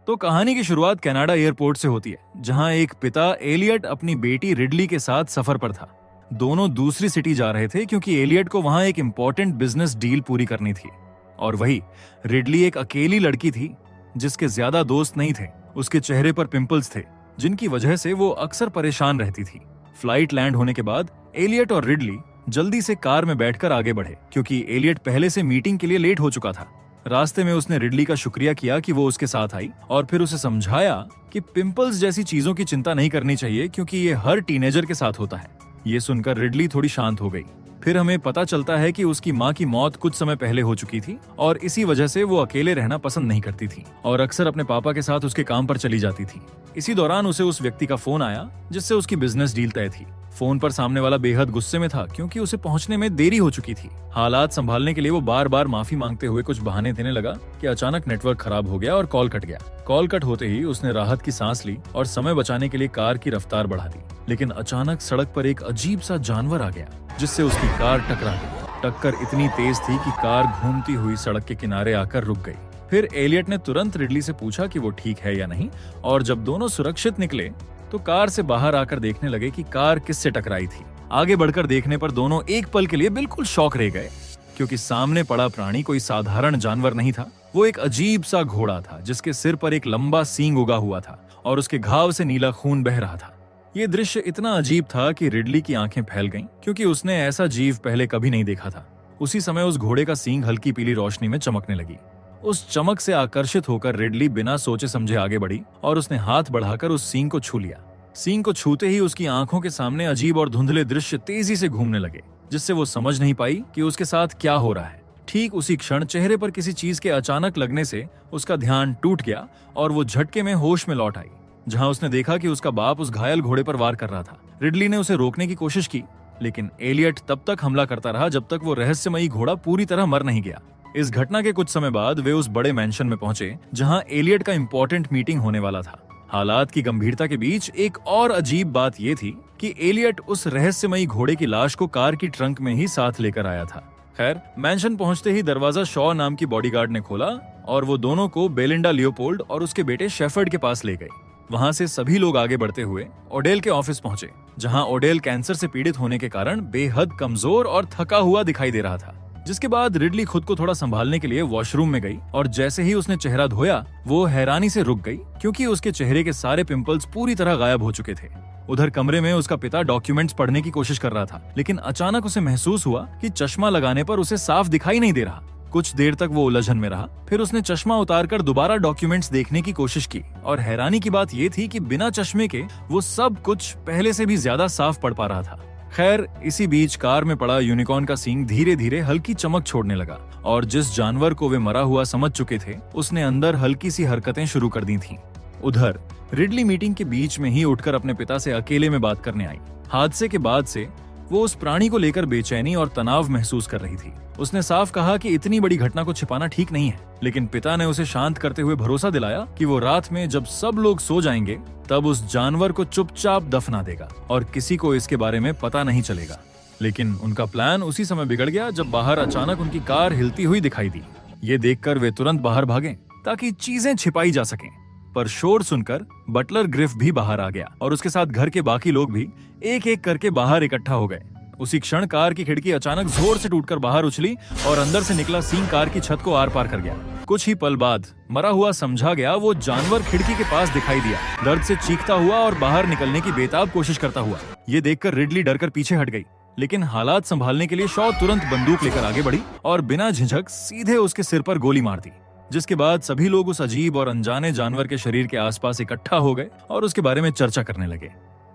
तो कहानी की शुरुआत कनाडा एयरपोर्ट से होती है, जहां एक पिता एलियट अपनी बेटी रिडली के साथ सफर पर था। दोनों दूसरी सिटी जा रहे थे क्योंकि एलियट को वहां एक इंपॉर्टेंट बिजनेस डील पूरी करनी थी। और वही रिडली एक अकेली लड़की थी जिसके ज्यादा दोस्त नहीं थे। उसके चेहरे पर पिंपल्स थे जिनकी वजह से वो अक्सर परेशान रहती थी। फ्लाइट लैंड होने के बाद एलियट और रिडली जल्दी से कार में बैठकर आगे बढ़े क्योंकि एलियट पहले से मीटिंग के लिए लेट हो चुका था। रास्ते में उसने रिडली का शुक्रिया किया कि वो उसके साथ आई और फिर उसे समझाया कि पिंपल्स जैसी चीजों की चिंता नहीं करनी चाहिए क्योंकि ये हर टीनेजर के साथ होता है। ये सुनकर रिडली थोड़ी शांत हो गई। फिर हमें पता चलता है कि उसकी माँ की मौत कुछ समय पहले हो चुकी थी और इसी वजह से वो अकेले रहना पसंद नहीं करती थी और अक्सर अपने पापा के साथ उसके काम पर चली जाती थी। इसी दौरान उसे उस व्यक्ति का फोन आया जिससे उसकी बिजनेस डील तय थी। फोन पर सामने वाला बेहद गुस्से में था क्योंकि उसे पहुंचने में देरी हो चुकी थी। हालात संभालने के लिए वो बार बार माफी मांगते हुए कुछ बहाने देने लगा कि अचानक नेटवर्क खराब हो गया और कॉल कट गया। कॉल कट होते ही उसने राहत की सांस ली और समय बचाने के लिए कार की रफ्तार बढ़ा दी। लेकिन अचानक सड़क पर एक अजीब सा जानवर आ गया जिससे उसकी कार टकरा गई। टक्कर इतनी तेज थी कि कार घूमती हुई सड़क के किनारे आकर रुक गई। फिर एलियट ने तुरंत रिडली से पूछा कि वो ठीक है या नहीं, और जब दोनों सुरक्षित निकले तो कार से बाहर आकर देखने लगे कि कार किससे टकराई थी। आगे बढ़कर देखने पर दोनों एक पल के लिए बिल्कुल शॉक रह गए क्योंकि सामने पड़ा प्राणी कोई साधारण जानवर नहीं था। वो एक अजीब सा घोड़ा था जिसके सिर पर एक लंबा सींग उगा हुआ था और उसके घाव से नीला खून बह रहा था। ये दृश्य इतना अजीब था कि रिडली की आंखें फैल गईं क्योंकि उसने ऐसा जीव पहले कभी नहीं देखा था। उसी समय उस घोड़े का सींग हल्की पीली रोशनी में चमकने लगी। उस चमक से आकर्षित होकर रिडली बिना सोचे समझे आगे बढ़ी और उसने हाथ बढ़ाकर उस सींग को छू लिया। सींग को छूते ही उसकी आंखों के सामने अजीब और धुंधले दृश्य तेजी से घूमने लगे जिससे वो समझ नहीं पाई कि उसके साथ क्या हो रहा है। ठीक उसी क्षण चेहरे पर किसी चीज के अचानक लगने से उसका ध्यान टूट गया और वो झटके में होश में लौट आई, जहां उसने देखा कि उसका बाप उस घायल घोड़े पर वार कर रहा था। रिडली ने उसे रोकने की कोशिश की लेकिन एलियट तब तक हमला करता रहा जब तक वो रहस्यमयी घोड़ा पूरी तरह मर नहीं गया। इस घटना के कुछ समय बाद वे उस बड़े मैंशन में पहुंचे जहां एलियट का इंपॉर्टेंट मीटिंग होने वाला था। हालात की गंभीरता के बीच एक और अजीब बात यह थी कि एलियट उस रहस्यमयी घोड़े की लाश को कार की ट्रंक में ही साथ लेकर आया था। खैर, मैंशन पहुंचते ही दरवाजा शॉ नाम की बॉडीगार्ड ने खोला और वो दोनों को बेलिंडा लियोपोल्ड और उसके बेटे शेफर्ड के पास ले गए। वहां से सभी लोग आगे बढ़ते हुए ओडेल के ऑफिस पहुंचे, जहां ओडेल कैंसर से पीड़ित होने के कारण बेहद कमजोर और थका हुआ दिखाई दे रहा था। जिसके बाद रिडली खुद को थोड़ा संभालने के लिए वॉशरूम में गई और जैसे ही उसने चेहरा धोया वो हैरानी से रुक गई क्योंकि उसके चेहरे के सारे पिंपल्स पूरी तरह गायब हो चुके थे। उधर कमरे में उसका पिता डॉक्यूमेंट्स पढ़ने की कोशिश कर रहा था लेकिन अचानक उसे महसूस हुआ कि चश्मा लगाने पर उसे साफ दिखाई नहीं दे रहा। कुछ देर तक वो उलझन में रहा, फिर उसने चश्मा उतारकर दोबारा डॉक्यूमेंट्स देखने की कोशिश की और हैरानी की बात ये थी कि बिना चश्मे के वो सब कुछ पहले से भी ज्यादा साफ पढ़ पा रहा था। खैर, इसी बीच कार में पड़ा यूनिकॉर्न का सींग धीरे धीरे हल्की चमक छोड़ने लगा और जिस जानवर को वे मरा हुआ समझ चुके थे उसने अंदर हल्की सी हरकतें शुरू कर दी थीं। उधर रिडली मीटिंग के बीच में ही उठकर अपने पिता से अकेले में बात करने आई। हादसे के बाद से वो उस प्राणी को लेकर बेचैनी और तनाव महसूस कर रही थी। उसने साफ कहा कि इतनी बड़ी घटना को छिपाना ठीक नहीं है, लेकिन पिता ने उसे शांत करते हुए भरोसा दिलाया कि वो रात में जब सब लोग सो जाएंगे तब उस जानवर को चुपचाप दफना देगा और किसी को इसके बारे में पता नहीं चलेगा। लेकिन उनका प्लान उसी समय बिगड़ गया जब बाहर अचानक उनकी कार हिलती हुई दिखाई दी। ये देखकर वे तुरंत बाहर भागे ताकि चीजें छिपाई जा सकें। पर शोर सुनकर बटलर ग्रिफ भी बाहर आ गया और उसके साथ घर के बाकी लोग भी एक एक करके बाहर इकट्ठा हो गए। उसी क्षण कार की खिड़की अचानक जोर से टूटकर बाहर उछली और अंदर से निकला सींग कार की छत को आर पार कर गया। कुछ ही पल बाद मरा हुआ समझा गया वो जानवर खिड़की के पास दिखाई दिया, दर्द से चीखता हुआ और बाहर निकलने की बेताब कोशिश करता हुआ। ये देखकर रिडली डरकर पीछे हट गई, लेकिन हालात संभालने के लिए शॉ तुरंत बंदूक लेकर आगे बढ़ी और बिना झिझक सीधे उसके सिर पर गोली मार दी। जिसके बाद सभी लोग उस अजीब और अनजाने जानवर के शरीर के आसपास इकट्ठा हो गए और उसके बारे में चर्चा करने लगे।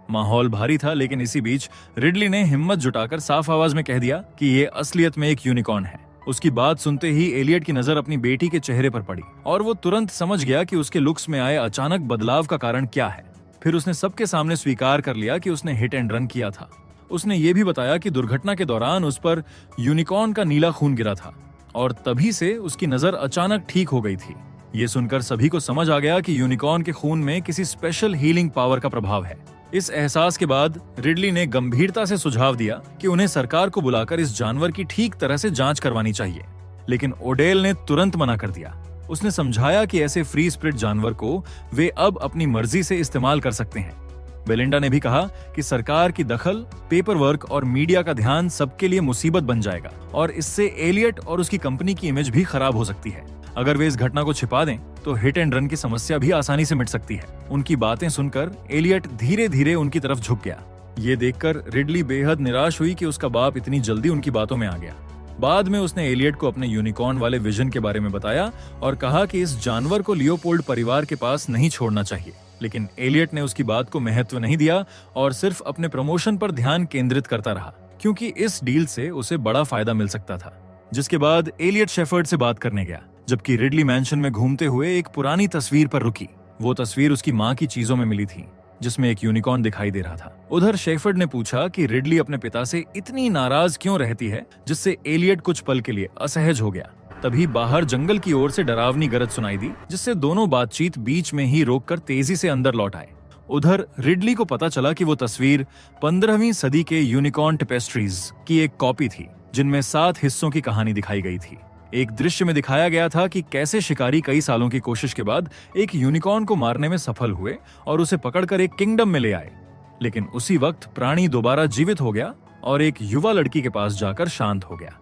माहौल भारी था, लेकिन इसी बीच रिडली ने हिम्मत जुटाकर साफ आवाज में कह दिया कि ये असलियत में एक यूनिकॉर्न है। उसकी बात सुनते ही एलियट की नजर अपनी बेटी के चेहरे पर पड़ी और वो तुरंत समझ गया कि उसके लुक्स में आए अचानक बदलाव का कारण क्या है। फिर उसने सबके सामने स्वीकार कर लिया कि उसने हिट एंड रन किया था। उसने ये भी बताया कि दुर्घटना के दौरान उस पर यूनिकॉर्न का नीला खून गिरा था और तभी से उसकी नजर अचानक ठीक हो गई थी। ये सुनकर सभी को समझ आ गया कि यूनिकॉर्न के खून में किसी स्पेशल हीलिंग पावर का प्रभाव है। इस एहसास के बाद रिडली ने गंभीरता से सुझाव दिया कि उन्हें सरकार को बुलाकर इस जानवर की ठीक तरह से जांच करवानी चाहिए, लेकिन ओडेल ने तुरंत मना कर दिया। उसने समझाया कि ऐसे फ्री स्पिरिट जानवर को वे अब अपनी मर्जी से इस्तेमाल कर सकते हैं। बेलिंडा ने भी कहा कि सरकार की दखल, पेपर वर्क और मीडिया का ध्यान सबके लिए मुसीबत बन जाएगा और इससे एलियट और उसकी कंपनी की इमेज भी खराब हो सकती है। अगर वे इस घटना को छिपा दें तो हिट एंड रन की समस्या भी आसानी से मिट सकती है। उनकी बातें सुनकर एलियट धीरे धीरे उनकी तरफ झुक गया। ये देखकर रिडली बेहद निराश हुई कि उसका बाप इतनी जल्दी उनकी बातों में आ गया। बाद में उसने एलियट को अपने यूनिकॉर्न वाले विजन के बारे में बताया और कहा कि इस जानवर को लियोपोल्ड परिवार के पास नहीं छोड़ना चाहिए। लेकिन एलियट ने उसकी बात को महत्व नहीं दिया और सिर्फ अपने प्रमोशन पर ध्यान केंद्रित करता रहा, क्योंकि इस डील से उसे बड़ा फायदा मिल सकता था। जिसके बाद एलियट शेफर्ड से बात करने गया, जबकि रिडली मैंशन में घूमते हुए एक पुरानी तस्वीर पर रुकी। वो तस्वीर उसकी माँ की चीजों में मिली थी, जिसमें एक यूनिकॉर्न दिखाई दे रहा था। उधर शेफर्ड ने पूछा कि रिडली अपने पिता से इतनी नाराज क्यों रहती है, जिससे एलियट कुछ पल के लिए असहज हो गया। तभी बाहर जंगल की ओर से डरावनी गरज सुनाई दी, जिससे दोनों बातचीत बीच में ही रोककर तेजी से अंदर लौट आए। उधर रिडली को पता चला कि वो तस्वीर 15वीं सदी के यूनिकॉर्न टेपेस्ट्रीज की एक कॉपी थी, जिनमें 7 हिस्सों की कहानी दिखाई गई थी। एक दृश्य में दिखाया गया था कि कैसे शिकारी कई सालों की कोशिश के बाद एक यूनिकॉर्न को मारने में सफल हुए और उसे पकड़कर एक किंगडम में ले आए। लेकिन उसी वक्त प्राणी दोबारा जीवित हो गया और एक युवा लड़की के पास जाकर शांत हो गया।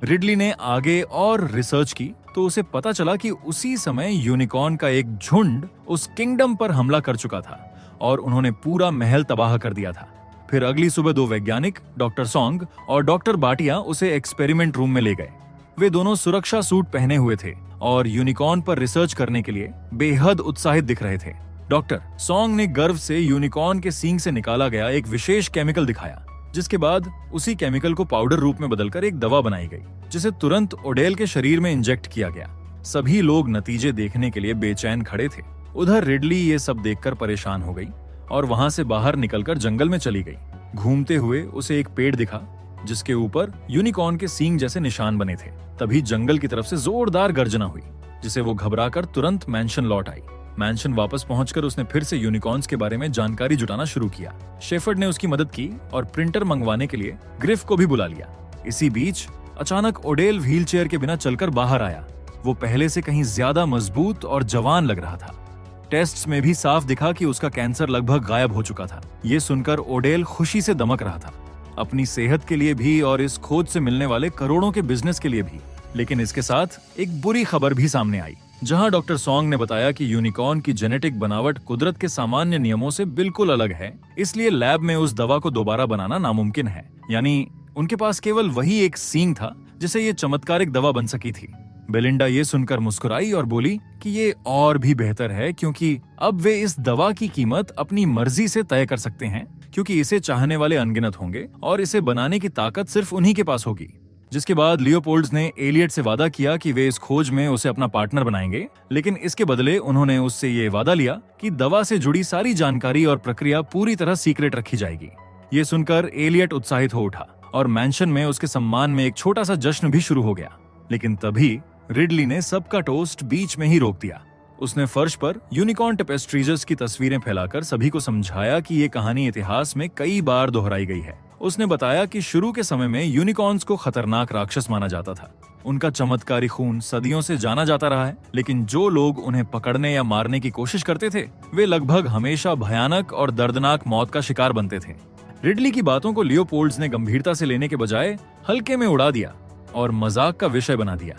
रिडली ने आगे और रिसर्च की तो उसे पता चला कि उसी समय यूनिकॉर्न का एक झुंड उस किंगडम पर हमला कर चुका था और उन्होंने पूरा महल तबाह कर दिया था। फिर अगली सुबह 2 वैज्ञानिक, डॉक्टर सॉन्ग और डॉक्टर बाटिया, उसे एक्सपेरिमेंट रूम में ले गए। वे दोनों सुरक्षा सूट पहने हुए थे और यूनिकॉर्न पर रिसर्च करने के लिए बेहद उत्साहित दिख रहे थे। डॉक्टर सॉन्ग ने गर्व से यूनिकॉर्न के सींग से निकाला गया एक विशेष केमिकल दिखाया, जिसके बाद उसी केमिकल को पाउडर रूप में बदलकर एक दवा बनाई गई, जिसे तुरंत ओडेल के शरीर में इंजेक्ट किया गया। सभी लोग नतीजे देखने के लिए बेचैन खड़े थे। उधर रिडली ये सब देखकर परेशान हो गई और वहां से बाहर निकलकर जंगल में चली गई। घूमते हुए उसे एक पेड़ दिखा, जिसके ऊपर यूनिकॉर्न के सींग जैसे निशान बने थे। तभी जंगल की तरफ से जोरदार गर्जना हुई, जिसे वो घबराकर तुरंत मैंशन लौट आई। मैंशन वापस पहुंचकर उसने फिर से यूनिकॉर्न्स के बारे में जानकारी जुटाना शुरू किया। शेफर्ड ने उसकी मदद की और प्रिंटर मंगवाने के लिए ग्रिफ को भी बुला लिया। इसी बीच अचानक ओडेल व्हीलचेयर के बिना चलकर बाहर आया। वो पहले से कहीं ज्यादा मजबूत और जवान लग रहा था। टेस्ट्स में भी साफ दिखा कि उसका कैंसर लगभग गायब हो चुका था। ये सुनकर ओडेल खुशी से दमक रहा था, अपनी सेहत के लिए भी और इस खोज से मिलने वाले करोड़ों के बिजनेस के लिए भी। लेकिन इसके साथ एक बुरी खबर भी सामने आई, जहां डॉक्टर सॉन्ग ने बताया कि यूनिकॉर्न की जेनेटिक बनावट कुदरत के सामान्य नियमों से बिल्कुल अलग है, इसलिए लैब में उस दवा को दोबारा बनाना नामुमकिन है। यानी उनके पास केवल वही एक सींग था जिसे ये चमत्कारिक दवा बन सकी थी। बेलिंडा ये सुनकर मुस्कुराई और बोली कि ये और भी बेहतर है, क्योंकि अब वे इस दवा की कीमत अपनी मर्जी से तय कर सकते हैं, क्योंकि इसे चाहने वाले अनगिनत होंगे और इसे बनाने की ताकत सिर्फ उन्हीं के पास होगी। जिसके बाद लियोपोल्ड्स ने एलियट से वादा किया कि वे इस खोज में उसे अपना पार्टनर बनाएंगे, लेकिन इसके बदले उन्होंने उससे ये वादा लिया कि दवा से जुड़ी सारी जानकारी और प्रक्रिया पूरी तरह सीक्रेट रखी जाएगी। ये सुनकर एलियट उत्साहित हो उठा और मैंशन में उसके सम्मान में एक छोटा सा जश्न भी शुरू हो गया। लेकिन तभी रिडली ने सबका टोस्ट बीच में ही रोक दिया। उसने फर्श पर यूनिकॉर्न टेपेस्ट्रीज की तस्वीरें फैलाकर सभी को समझाया कि ये कहानी इतिहास में कई बार दोहराई गई है। उसने बताया कि शुरू के समय में यूनिकॉर्न्स को खतरनाक राक्षस माना जाता था। उनका चमत्कारी खून सदियों से जाना जाता रहा है, लेकिन जो लोग उन्हें पकड़ने या मारने की कोशिश करते थे, वे लगभग हमेशा भयानक और दर्दनाक मौत का शिकार बनते थे। रिडली की बातों को लियोपोल्ड्स ने गंभीरता से लेने के बजाय हल्के में उड़ा दिया और मजाक का विषय बना दिया।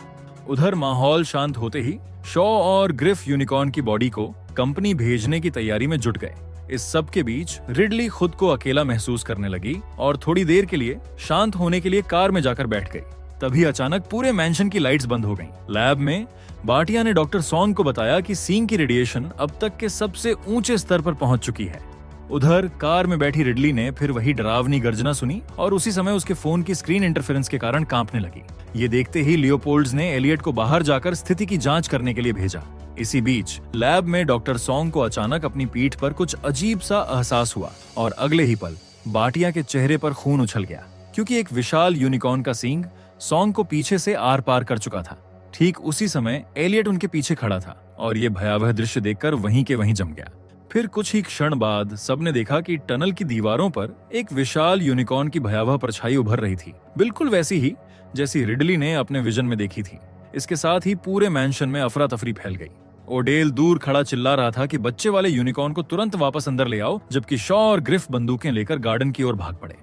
उधर माहौल शांत होते ही शॉ और ग्रिफ यूनिकॉर्न की बॉडी को कंपनी भेजने की तैयारी में जुट गए। इस सब के बीच रिडली खुद को अकेला महसूस करने लगी और थोड़ी देर के लिए शांत होने के लिए कार में जाकर बैठ गई। तभी अचानक पूरे मैंशन की लाइट्स बंद हो गईं। लैब में बाटिया ने डॉक्टर सॉन्ग को बताया कि सींग की रेडिएशन अब तक के सबसे ऊंचे स्तर पर पहुंच चुकी है। उधर कार में बैठी रिडली ने फिर वही डरावनी गर्जना सुनी और उसी समय उसके फोन की स्क्रीन इंटरफेरेंस के कारण कांपने लगी। ये देखते ही लियोपोल्ड्स ने एलियट को बाहर जाकर स्थिति की जांच करने के लिए भेजा। इसी बीच लैब में डॉक्टर सॉन्ग को अचानक अपनी पीठ पर कुछ अजीब सा एहसास हुआ और अगले ही पल बाटिया के चेहरे पर खून उछल गया, क्योंकि एक विशाल यूनिकॉर्न का सींग सॉन्ग को पीछे से आर पार कर चुका था। ठीक उसी समय एलियट उनके पीछे खड़ा था और ये भयावह दृश्य देखकर वहीं के वहीं जम गया। फिर कुछ ही क्षण बाद सबने देखा कि टनल की दीवारों पर एक विशाल यूनिकॉर्न की भयावह परछाई उभर रही थी, बिल्कुल वैसी ही जैसी रिडली ने अपने विजन में देखी थी। इसके साथ ही पूरे मैंशन में अफरा तफरी फैल गई। ओडेल दूर खड़ा चिल्ला रहा था कि बच्चे वाले यूनिकॉर्न को तुरंत वापस अंदर ले आओ, जबकि शॉ और ग्रिफ बंदूकें लेकर गार्डन की ओर भाग पड़े।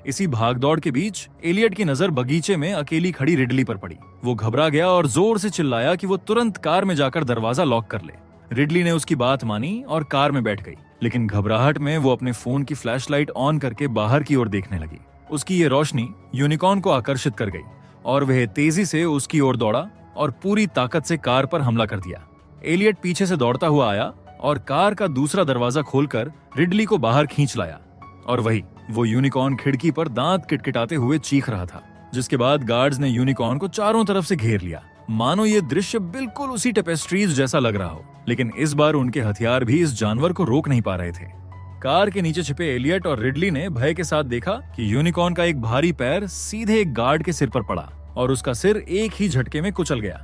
इसी भागदौड़ के बीच एलियट की नजर बगीचे में अकेली खड़ी रिडली पर पड़ी। वो घबरा गया और जोर से चिल्लाया कि वो तुरंत कार में जाकर दरवाजा लॉक कर ले। रिडली ने उसकी बात मानी और कार में बैठ गई, लेकिन घबराहट में वो अपने फोन की फ्लैशलाइट ऑन करके बाहर की ओर देखने लगी। उसकी ये रोशनी यूनिकॉर्न को आकर्षित कर गई और वह तेजी से उसकी ओर दौड़ा और पूरी ताकत से कार पर हमला कर दिया। एलियट पीछे से दौड़ता हुआ आया और कार का दूसरा दरवाजा खोलकर रिडली को बाहर खींच लाया। और वो यूनिकॉर्न खिड़की पर दांत किटकिटाते हुए चीख रहा था, जिसके बाद गार्ड्स ने यूनिकॉर्न को चारों तरफ से घेर लिया, मानो ये दृश्य बिल्कुल उसी टेपेस्ट्रीज जैसा लग रहा हो। लेकिन इस बार उनके हथियार भी इस जानवर को रोक नहीं पा रहे थे। कार के नीचे छिपे एलियट और रिडली ने भय के साथ देखा कि यूनिकॉर्न का एक भारी पैर सीधे एक गार्ड के सिर पर पड़ा और उसका सिर एक ही झटके में कुचल गया।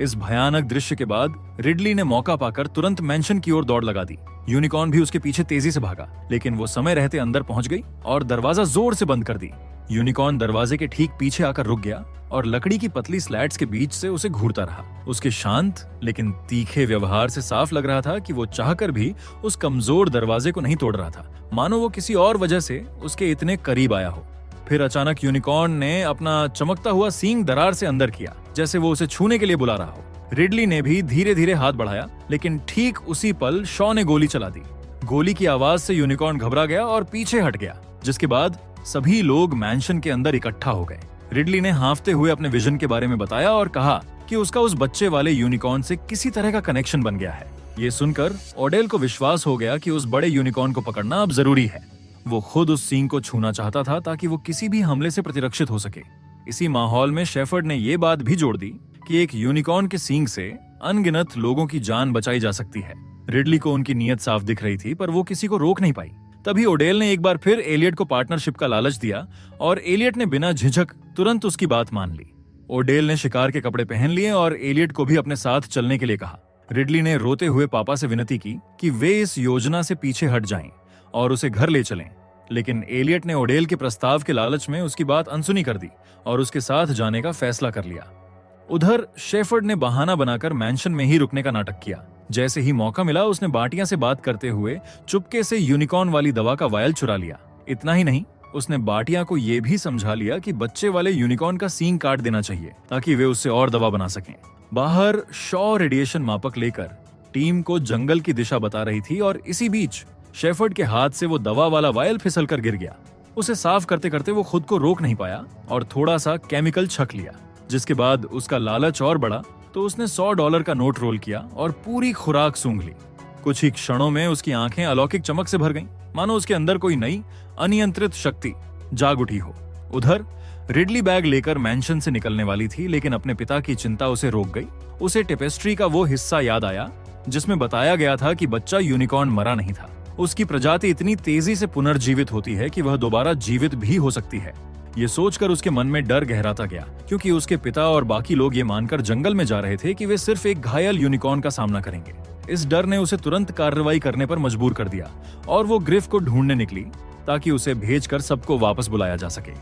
इस भयानक दृश्य के बाद रिडली ने मौका पाकर तुरंत मैंशन की ओर दौड़ लगा दी। यूनिकॉर्न भी उसके पीछे तेजी से भागा, लेकिन वो समय रहते अंदर पहुंच गई और दरवाजा जोर से बंद कर दी। यूनिकॉर्न दरवाजे के ठीक पीछे आकर रुक गया और लकड़ी की पतली स्लैट्स के बीच से उसे घूरता रहा। उसके शांत लेकिन तीखे व्यवहार से साफ लग रहा था कि वो चाहकर भी उस कमजोर दरवाजे को नहीं तोड़ रहा था, मानो वो किसी और वजह से उसके इतने करीब आया हो। फिर अचानक यूनिकॉर्न ने अपना चमकता हुआ सींग दरार से अंदर किया, जैसे वो उसे छूने के लिए बुला रहा हो। रिडली ने भी धीरे धीरे हाथ बढ़ाया, लेकिन ठीक उसी पल शॉ ने गोली चला दी। गोली की आवाज से यूनिकॉर्न घबरा गया और पीछे हट गया, जिसके बाद सभी लोग मैंशन के अंदर इकट्ठा हो गए। रिडली ने हांफते हुए अपने विजन के बारे में बताया और कहा कि उसका उस बच्चे वाले यूनिकॉर्न से किसी तरह का कनेक्शन बन गया है। ये सुनकर ओडेल को विश्वास हो गया कि उस बड़े यूनिकॉर्न को पकड़ना अब जरूरी है। वो खुद उस सींग को छूना चाहता था ताकि वो किसी भी हमले से प्रतिरक्षित हो सके। इसी माहौल में शेफर्ड ने ये बात भी जोड़ दी कि एक यूनिकॉर्न के सींग से अनगिनत लोगों की जान बचाई जा सकती है। रिडली को उनकी नीयत साफ दिख रही थी, पर वो किसी को रोक नहीं पाई। तभी ओडेल ने एक बार फिर एलियट को पार्टनरशिप का लालच दिया और एलियट ने बिना झिझक तुरंत उसकी बात मान ली। ओडेल ने शिकार के कपड़े पहन लिए और एलियट को भी अपने साथ चलने के लिए कहा। रिडली ने रोते हुए पापा से विनती की कि वे इस योजना से पीछे हट जाएं और उसे घर ले चलें, लेकिन एलियट ने ओडेल के प्रस्ताव के लालच में उसकी बात अनसुनी कर दी और उसके साथ जाने का फैसला कर लिया। उधर शेफर्ड ने बहाना बनाकर मैंशन में ही रुकने का नाटक किया। जैसे ही मौका मिला, उसने बाटिया से बात करते हुए चुपके से यूनिकॉर्न वाली दवा का वायल चुरा लिया। इतना ही नहीं, उसने बाटिया को यह भी समझा लिया कि बच्चे वाले यूनिकॉर्न का सींग काट देना चाहिए ताकि वे उससे और दवा बना सकें। बाहर शॉ रेडिएशन मापक लेकर टीम को जंगल की दिशा बता रही थी और इसी बीच शेफर्ड के हाथ से वो दवा वाला वायल फिसल कर गिर गया। उसे साफ करते करते वो खुद को रोक नहीं पाया और थोड़ा सा केमिकल छक लिया, जिसके बाद उसका लालच और बढ़ा तो उसने $100 का नोट रोल किया और पूरी खुराक सूंघ ली। कुछ ही क्षणों में उसकी आंखें अलौकिक चमक से भर गईं, मानो उसके अंदर कोई नई अनियंत्रित शक्ति जाग उठी हो। उधर रिडली बैग लेकर मैंशन से निकलने वाली थी, लेकिन अपने पिता की चिंता उसे रोक गई। उसे टेपेस्ट्री का वो हिस्सा याद आया जिसमें बताया गया था कि बच्चा यूनिकॉर्न मरा नहीं था। उसकी प्रजाति इतनी तेजी से पुनर्जीवित होती है कि वह दोबारा जीवित भी हो सकती है। ये सोचकर उसके मन में डर गहराता गया, क्योंकि उसके पिता और बाकी लोग ये मानकर जंगल में जा रहे थे कि वे सिर्फ एक घायल यूनिकॉर्न का सामना करेंगे। इस डर ने उसे तुरंत कार्रवाई करने पर मजबूर कर दिया और वो ग्रिफ को ढूंढने निकली ताकि उसे भेजकर सबको वापस बुलाया जा सके।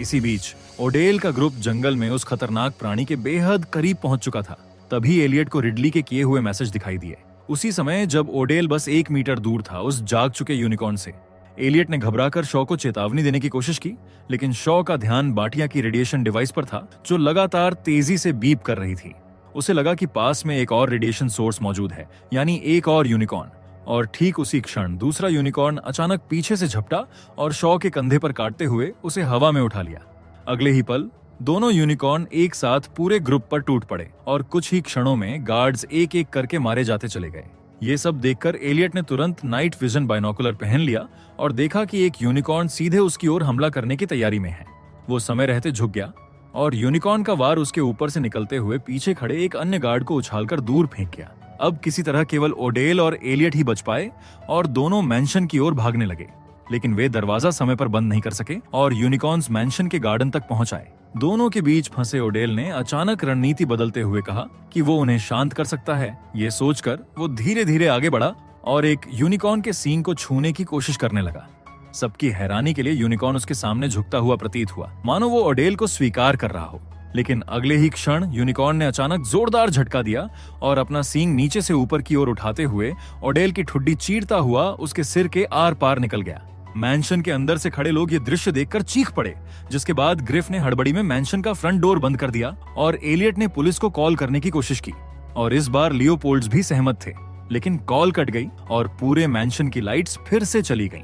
इसी बीच ओडेल का ग्रुप जंगल में उस खतरनाक प्राणी के बेहद करीब पहुंच चुका था। तभी एलियट को रिडली के किए हुए मैसेज दिखाई दिए। उसी समय जब ओडेल बस 1 मीटर दूर था उस जाग चुके यूनिकॉर्न से, एलियट ने घबराकर शॉ को चेतावनी देने की कोशिश की, लेकिन शॉ का ध्यान बाटिया की रेडिएशन डिवाइस पर था जो लगातार तेजी से बीप कर रही थी। उसे लगा कि पास में एक और रेडिएशन सोर्स मौजूद है, यानी एक और यूनिकॉर्न। और ठीक उसी क्षण दूसरा यूनिकॉर्न अचानक पीछे से झपटा और शॉ के कंधे पर काटते हुए उसे हवा में उठा लिया। अगले ही पल दोनों यूनिकॉर्न एक साथ पूरे ग्रुप पर टूट पड़े और कुछ ही क्षणों में गार्ड्स एक एक करके मारे जाते चले गए। ये सब देखकर एलियट ने तुरंत नाइट विजन बाइनोकुलर पहन लिया और देखा कि एक यूनिकॉर्न सीधे उसकी ओर हमला करने की तैयारी में है। वो समय रहते झुक गया और यूनिकॉर्न का वार उसके ऊपर से निकलते हुए पीछे खड़े एक अन्य गार्ड को उछालकर दूर फेंक गया। अब किसी तरह केवल ओडेल और एलियट ही बच पाए और दोनों मैंशन की ओर भागने लगे, लेकिन वे दरवाजा समय पर बंद नहीं कर सके और यूनिकॉर्न्स मैंशन के गार्डन तक पहुंच आए। दोनों के बीच फंसे ओडेल ने अचानक रणनीति बदलते हुए कहा कि वो उन्हें शांत कर सकता है। ये सोचकर वो धीरे धीरे आगे बढ़ा और एक यूनिकॉर्न के सींग को छूने की कोशिश करने लगा। सबकी हैरानी के लिए यूनिकॉर्न उसके सामने झुकता हुआ प्रतीत हुआ, मानो वो ओडेल को स्वीकार कर रहा हो। लेकिन अगले ही क्षण यूनिकॉर्न ने अचानक जोरदार झटका दिया और अपना सींग नीचे से ऊपर की ओर उठाते हुए ओडेल की ठुड्डी चीरता हुआ उसके सिर के आर पार निकल गया। मैंशन के अंदर से खड़े लोग ये दृश्य देखकर चीख पड़े, जिसके बाद ग्रिफ ने हड़बड़ी में मैंशन का फ्रंट डोर बंद कर दिया और एलियट ने पुलिस को कॉल करने की कोशिश की। और इस बार लियोपोल्ड्स भी सहमत थे, लेकिन कॉल कट गई और पूरे मैंशन की लाइट्स फिर से चली गईं।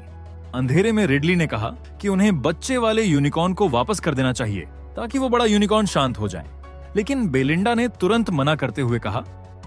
अंधेरे में रिडली ने कहा कि उन्हें बच्चे वाले यूनिकॉर्न को वापस कर देना चाहिए ताकि वो बड़ा यूनिकॉर्न शांत हो जाए। लेकिन बेलिंडा ने तुरंत मना करते हुए कहा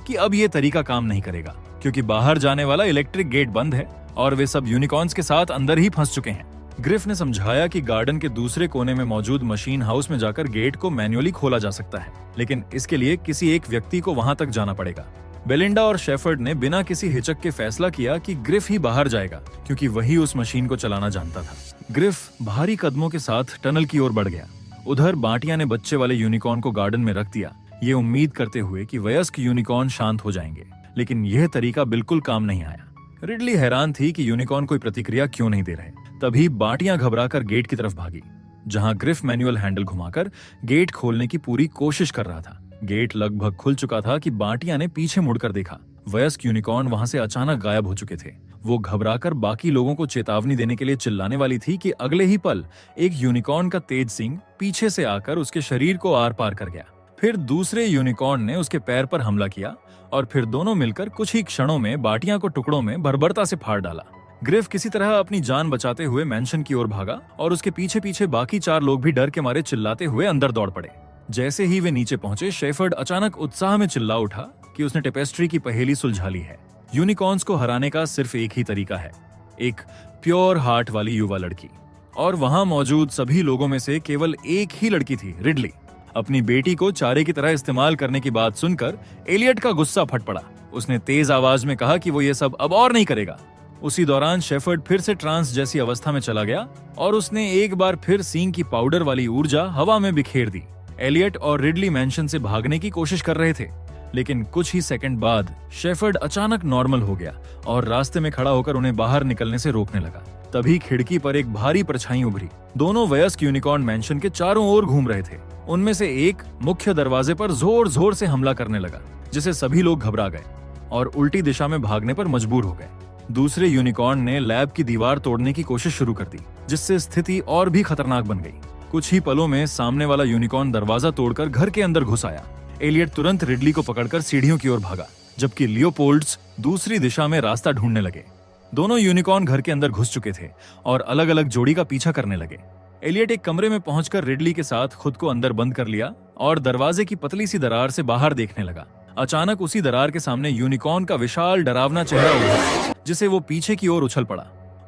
कि अब ये तरीका काम नहीं करेगा, क्योंकि बाहर जाने वाला इलेक्ट्रिक गेट बंद है और वे सब यूनिकॉर्न्स के साथ अंदर ही फंस चुके हैं। ग्रिफ ने समझाया कि गार्डन के दूसरे कोने में मौजूद मशीन हाउस में जाकर गेट को मैन्युअली खोला जा सकता है, लेकिन इसके लिए किसी एक व्यक्ति को वहां तक जाना पड़ेगा। बेलिंडा और शेफर्ड ने बिना किसी हिचक के फैसला किया कि ग्रिफ ही बाहर जाएगा, क्योंकि वही उस मशीन को चलाना जानता था। ग्रिफ भारी कदमों के साथ टनल की ओर बढ़ गया। उधर बाटिया ने बच्चे वाले यूनिकॉर्न को गार्डन में रख दिया, ये उम्मीद करते हुए कि वयस्क यूनिकॉर्न शांत हो जाएंगे, लेकिन यह तरीका बिल्कुल काम नहीं आया। रिडली हैरान थी कि यूनिकॉर्न कोई प्रतिक्रिया क्यों नहीं दे रहे। तभी बाटिया घबराकर गेट की तरफ भागी, जहां ग्रिफ मैनुअल हैंडल घुमाकर गेट खोलने की पूरी कोशिश कर रहा था। गेट लगभग खुल चुका था कि बाटिया ने पीछे मुड़कर देखा। वयस्क यूनिकॉर्न वहां से अचानक गायब हो चुके थे। वो घबराकर बाकी लोगों को चेतावनी देने के लिए चिल्लाने वाली थी कि अगले ही पल एक यूनिकॉर्न का तेज सींग पीछे से आकर उसके शरीर को आर पार कर गया। फिर दूसरे यूनिकॉर्न ने उसके पैर पर हमला किया और फिर दोनों मिलकर कुछ ही क्षणों में बाटिया को टुकड़ों में बर्बरता से फाड़ डाला। ग्रिफ किसी तरह अपनी जान बचाते हुए मैंशन की ओर भागा और उसके पीछे पीछे बाकी 4 लोग भी डर के मारे चिल्लाते हुए अंदर दौड़ पड़े। जैसे ही वे नीचे पहुंचे, शेफर्ड अचानक उत्साह में चिल्ला उठा कि उसने टेपेस्ट्री की पहेली सुलझा ली है। यूनिकॉर्न्स को हराने का सिर्फ एक ही तरीका है, एक प्योर हार्ट वाली युवा लड़की। और वहां मौजूद सभी लोगों में से केवल एक ही लड़की थी, रिडली। अपनी बेटी को चारे की तरह इस्तेमाल करने की बात सुनकर एलियट का गुस्सा फट पड़ा। उसने तेज आवाज में कहा कि वो ये सब अब और नहीं करेगा। उसी दौरान शेफर्ड फिर से ट्रांस जैसी अवस्था में चला गया और उसने एक बार फिर सींग की पाउडर वाली ऊर्जा हवा में बिखेर दी। एलियट और रिडली मैंशन से भागने की कोशिश कर रहे थे, लेकिन कुछ ही सेकंड बाद शेफर्ड अचानक नॉर्मल हो गया और रास्ते में खड़ा होकर उन्हें बाहर निकलने से रोकने लगा। तभी खिड़की पर एक भारी परछाई उभरी। दोनों वयस्क यूनिकॉर्न मैंशन के चारों ओर घूम रहे थे। उनमें से एक मुख्य दरवाजे पर जोर जोर से हमला करने लगा, जिसे सभी लोग घबरा गए और उल्टी दिशा में भागने पर मजबूर हो गए। दूसरे यूनिकॉर्न ने लैब की दीवार तोड़ने की कोशिश शुरू कर दी, जिससे स्थिति और भी खतरनाक बन गई। कुछ ही पलों में सामने वाला यूनिकॉर्न दरवाजा तोड़कर घर के अंदर घुस आया। एलियट तुरंत रिडली को पकड़कर सीढ़ियों की ओर भागा, जबकि लियोपोल्ड्स दूसरी दिशा में रास्ता ढूंढने लगे। दोनों यूनिकॉर्न घर के अंदर घुस चुके थे और अलग अलग जोड़ी का पीछा करने लगे। एलियट एक कमरे में पहुंचकर रिडली के साथ खुद को अंदर बंद कर लिया और दरवाजे की पतली सी दरार से बाहर देखने लगा। अचानक उसी दरार के सामने यूनिकॉर्न का विशाल डरावना चेहरा उभरा, जिसे वो पीछे की ओर उछल पड़ा।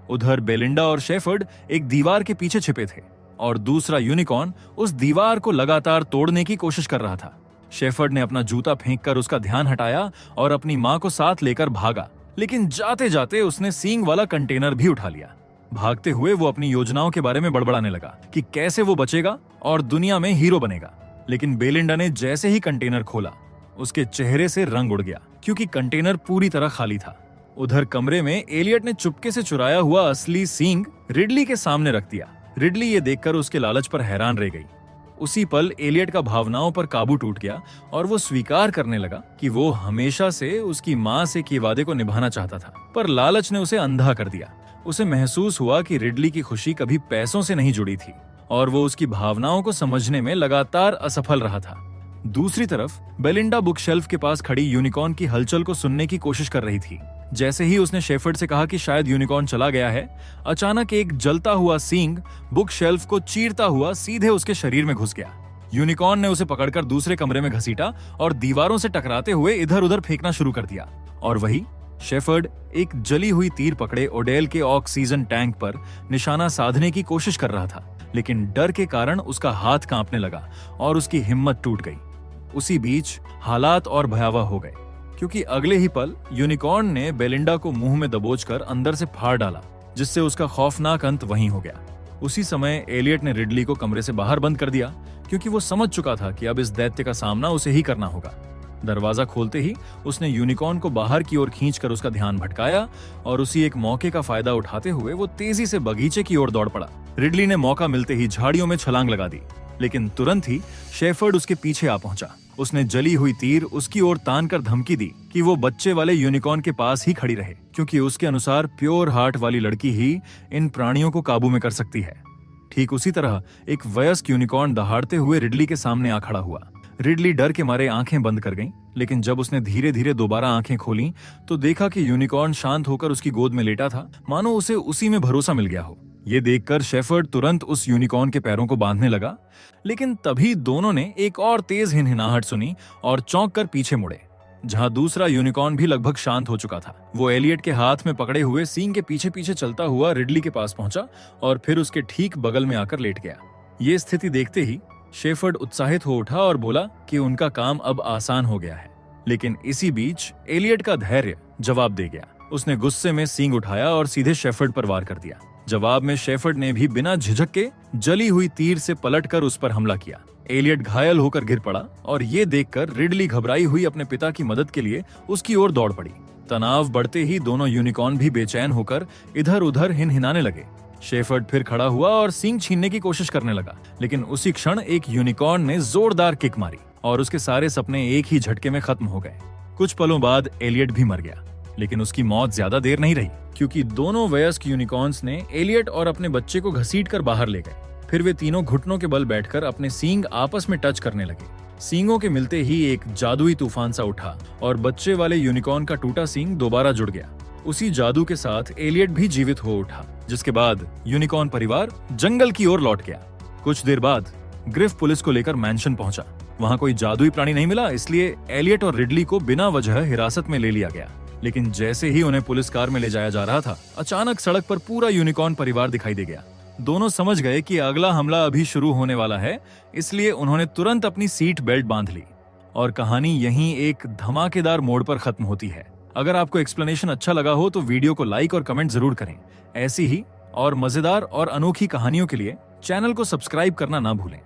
उधर बेलिंडा और शेफर्ड एक दीवार के पीछे छिपे थे और दूसरा यूनिकॉर्न उस दीवार को लगातार तोड़ने की कोशिश कर रहा था। शेफर्ड ने अपना जूता फेंककर उसका ध्यान हटाया और अपनी मां को साथ लेकर भागा, लेकिन जाते जाते उसने सींग वाला कंटेनर भी उठा लिया। भागते हुए वो अपनी योजनाओं के बारे में बड़बड़ाने लगा कि कैसे वो बचेगा और दुनिया में हीरो बनेगा। लेकिन बेलिंडा ने जैसे ही कंटेनर खोला, उसके चेहरे से रंग उड़ गया, क्योंकि कंटेनर पूरी तरह खाली था। उधर कमरे में एलियट ने चुपके से चुराया हुआ असली सींग रिडली के सामने रख दिया। रिडली ये देखकर उसके लालच पर हैरान रह गई। उसी पल एलियट का भावनाओं पर काबू टूट गया और वो स्वीकार करने लगा कि वो हमेशा से उसकी मां से किए वादे को निभाना चाहता था, पर लालच ने उसे अंधा कर दिया। उसे महसूस हुआ कि रिडली की खुशी कभी पैसों से नहीं जुड़ी थी और वो उसकी भावनाओं को समझने में लगातार असफल रहा था। दूसरी तरफ बेलिंडा बुक शेल्फ के पास खड़ी यूनिकॉर्न की हलचल को सुनने की कोशिश कर रही थी। जैसे ही उसने शेफर्ड से कहा कि शायद यूनिकॉर्न चला गया है, अचानक एक जलता हुआ सींग बुक शेल्फ को चीरता हुआ सीधे उसके शरीर में घुस गया। यूनिकॉर्न ने उसे पकड़कर दूसरे कमरे में घसीटा और दीवारों से टकराते हुए इधर उधर फेंकना शुरू कर दिया। और वही शेफर्ड एक जली हुई तीर पकड़े ओडेल के ऑक्सीजन टैंक पर निशाना साधने की कोशिश कर रहा था, लेकिन डर के कारण उसका हाथ कांपने लगा और उसकी हिम्मत टूट गई। उसी बीच हालात और भयावह हो गए, क्योंकि अगले ही पल यूनिकॉर्न ने बेलिंडा को मुंह में दबोचकर अंदर से फाड़ डाला, जिससे उसका खौफनाक अंत वहीं हो गया। उसी समय एलियट ने रिडली को कमरे से बाहर बंद कर दिया, क्योंकि वो समझ चुका था कि अब इस दैत्य का सामना उसे ही करना होगा। दरवाजा खोलते ही उसने यूनिकॉर्न को बाहर की ओर खींचकर उसका ध्यान भटकाया और उसी एक मौके का फायदा उठाते हुए वो तेजी से बगीचे की ओर दौड़ पड़ा। रिडली ने मौका मिलते ही झाड़ियों में छलांग लगा दी। लेकिन तुरंत ही शेफर्ड उसके पीछे आ पहुंचा। उसने जली हुई तीर उसकी ओर तान कर धमकी दी कि वो बच्चे वाले यूनिकॉर्न के पास ही खड़ी रहे, क्योंकि उसके अनुसार प्योर हार्ट वाली लड़की ही इन प्राणियों को काबू में कर सकती है। ठीक उसी तरह एक वयस्क यूनिकॉर्न दहाड़ते हुए रिडली के सामने आ खड़ा हुआ। रिडली डर के मारे आंखें बंद कर गईं, लेकिन जब उसने धीरे धीरे दोबारा आंखें खोलीं तो देखा कि यूनिकॉर्न शांत होकर उसकी गोद में लेटा था, मानो उसे उसी में भरोसा मिल गया हो। ये देखकर शेफर्ड तुरंत उस यूनिकॉर्न के पैरों को बांधने लगा, लेकिन तभी दोनों ने एक और तेज हिनहिनाहट सुनी और चौंक कर पीछे मुड़े, जहां दूसरा यूनिकॉर्न भी लगभग शांत हो चुका था। वो एलियट के हाथ में पकड़े हुए सींग के पीछे पीछे चलता हुआ रिडली के पास पहुंचा और फिर उसके ठीक बगल में आकर लेट गया। ये स्थिति देखते ही शेफर्ड उत्साहित हो उठा और बोला कि उनका काम अब आसान हो गया है। लेकिन इसी बीच एलियट का धैर्य जवाब दे गया। उसने गुस्से में सींग उठाया और सीधे शेफर्ड पर वार कर दिया। जवाब में शेफर्ड ने भी बिना झिझक के जली हुई तीर से पलटकर उस पर हमला किया। एलियट घायल होकर गिर पड़ा और ये देखकर रिडली घबराई हुई अपने पिता की मदद के लिए उसकी ओर दौड़ पड़ी। तनाव बढ़ते ही दोनों यूनिकॉर्न भी बेचैन होकर इधर उधर हिनहिनाने लगे। शेफर्ड फिर खड़ा हुआ और सींग छीनने की कोशिश करने लगा, लेकिन उसी क्षण एक यूनिकॉर्न ने जोरदार किक मारी और उसके सारे सपने एक ही झटके में खत्म हो गए। कुछ पलों बाद एलियट भी मर गया, लेकिन उसकी मौत ज्यादा देर नहीं रही, क्योंकि दोनों वयस्क यूनिकॉर्न्स ने एलियट और अपने बच्चे को घसीट कर बाहर ले गए। फिर वे तीनों घुटनों के बल बैठकर अपने सींग आपस में टच करने लगे। सींगों के मिलते ही एक जादुई तूफान सा उठा और बच्चे वाले यूनिकॉर्न का टूटा सींग दोबारा जुड़ गया। उसी जादू के साथ एलियट भी जीवित हो उठा, जिसके बाद यूनिकॉर्न परिवार जंगल की ओर लौट गया। कुछ देर बाद ग्रिफ पुलिस को लेकर मैंशन पहुंचा। वहां कोई जादुई प्राणी नहीं मिला, इसलिए एलियट और रिडली को बिना वजह हिरासत में ले लिया गया। लेकिन जैसे ही उन्हें पुलिस कार में ले जाया जा रहा था, अचानक सड़क पर पूरा यूनिकॉर्न परिवार दिखाई दे गया। दोनों समझ गए कि अगला हमला अभी शुरू होने वाला है, इसलिए उन्होंने तुरंत अपनी सीट बेल्ट बांध ली और कहानी यहीं एक धमाकेदार मोड़ पर खत्म होती है। अगर आपको एक्सप्लेनेशन अच्छा लगा हो तो वीडियो को लाइक और कमेंट जरूर करें। ऐसी ही और मजेदार और अनोखी कहानियों के लिए चैनल को सब्सक्राइब करना ना भूलें।